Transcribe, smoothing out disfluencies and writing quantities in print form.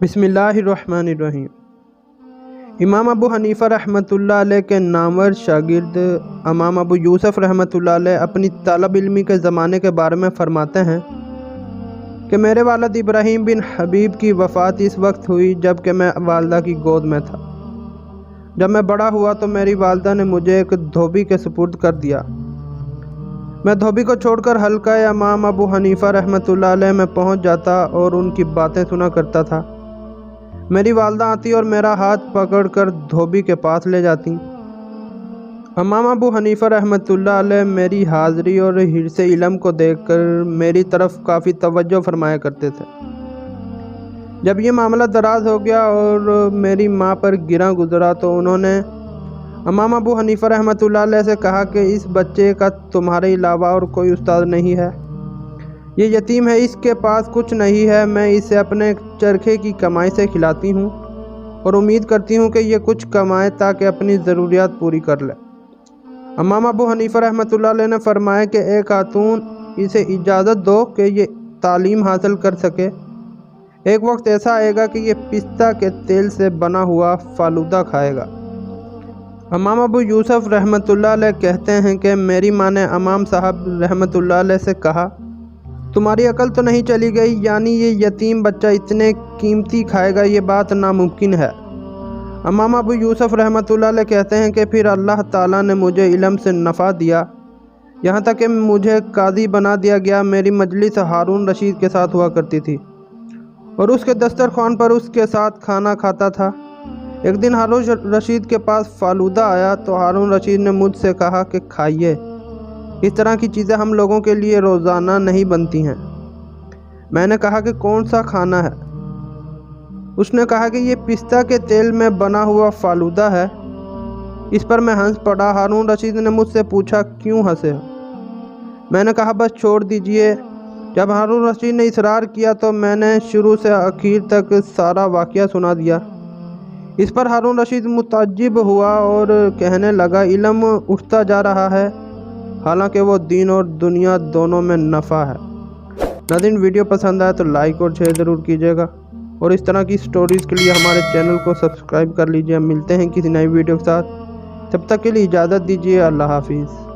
बिस्मिल्लाहिर्रहमानिर्रहीम। इमाम अबू हनीफ़ा रहमतुल्लाह अलैह के नामवर शागिर्द इमाम अबू यूसुफ रहमतुल्लाह अलैह अपनी तलब इल्मी के ज़माने के बारे में फ़रमाते हैं कि मेरे वालिद इब्राहीम बिन हबीब की वफ़ात इस वक्त हुई जब कि मैं वालदा की गोद में था। जब मैं बड़ा हुआ तो मेरी वालदा ने मुझे एक धोबी के सुपुर्द कर दिया। मैं धोबी को छोड़कर हल्का इमाम अबू हनीफ़ा रहमतुल्लाह अलैह में पहुंच जाता और उनकी बातें सुना करता था। मेरी वालदा आती और मेरा हाथ पकड़कर धोबी के पास ले जाती। इमाम अबू हनीफ़ा रहमतुल्लाह अलैह मेरी हाज़िरी और हिर्से इल्म को देखकर मेरी तरफ काफ़ी तवज्जो फरमाया करते थे। जब ये मामला दराज हो गया और मेरी माँ पर गिरा गुजरा तो उन्होंने इमाम अबू हनीफ़ा रहमतुल्लाह अलैह से कहा कि इस बच्चे का तुम्हारे अलावा और कोई उस्ताद नहीं है, ये यतीम है, इसके पास कुछ नहीं है। मैं इसे अपने चरखे की कमाई से खिलाती हूँ और उम्मीद करती हूँ कि ये कुछ कमाए ताकि अपनी ज़रूरियात पूरी कर ले। इमाम अबू हनीफ़ा रहमतुल्लाह अलैह ने फरमाया कि एक खातून इसे इजाज़त दो कि ये तालीम हासिल कर सके। एक वक्त ऐसा आएगा कि ये पिस्ता के तेल से बना हुआ फालूदा खाएगा। इमाम अबू यूसुफ रहमतुल्लाह अलैह कहते हैं कि मेरी माँ ने इमाम साहब रहमतुल्लाह अलैह से कहा, तुम्हारी अकल तो नहीं चली गई, यानी ये यतीम बच्चा इतने कीमती खाएगा, ये बात नामुमकिन है। इमाम अबू यूसुफ रहमतुल्लाह अलैह कहते हैं कि फिर अल्लाह ताला ने मुझे इल्म से नफ़ा दिया, यहाँ तक कि मुझे काजी बना दिया गया। मेरी मजलिस हारून रशीद के साथ हुआ करती थी और उसके दस्तरखान पर उसके साथ खाना खाता था। एक दिन हारून रशीद के पास फालूदा आया तो हारून रशीद ने मुझसे कहा कि खाइए, इस तरह की चीज़ें हम लोगों के लिए रोज़ाना नहीं बनती हैं। मैंने कहा कि कौन सा खाना है? उसने कहा कि ये पिस्ता के तेल में बना हुआ फालूदा है। इस पर मैं हंस पड़ा। हारून रशीद ने मुझसे पूछा, क्यों हंसे हो? मैंने कहा बस छोड़ दीजिए। जब हारून रशीद ने इसरार किया तो मैंने शुरू से आखिर तक सारा वाक़या सुना दिया। इस पर हारून रशीद मुताज्जिब हुआ और कहने लगा, इल्म उठता जा रहा है, हालांकि वो दीन और दुनिया दोनों में नफ़ा है। नाज़रीन, वीडियो पसंद आए तो लाइक और शेयर ज़रूर कीजिएगा और इस तरह की स्टोरीज़ के लिए हमारे चैनल को सब्सक्राइब कर लीजिए। मिलते हैं किसी नई वीडियो के साथ, तब तक के लिए इजाज़त दीजिए। अल्लाह हाफिज़।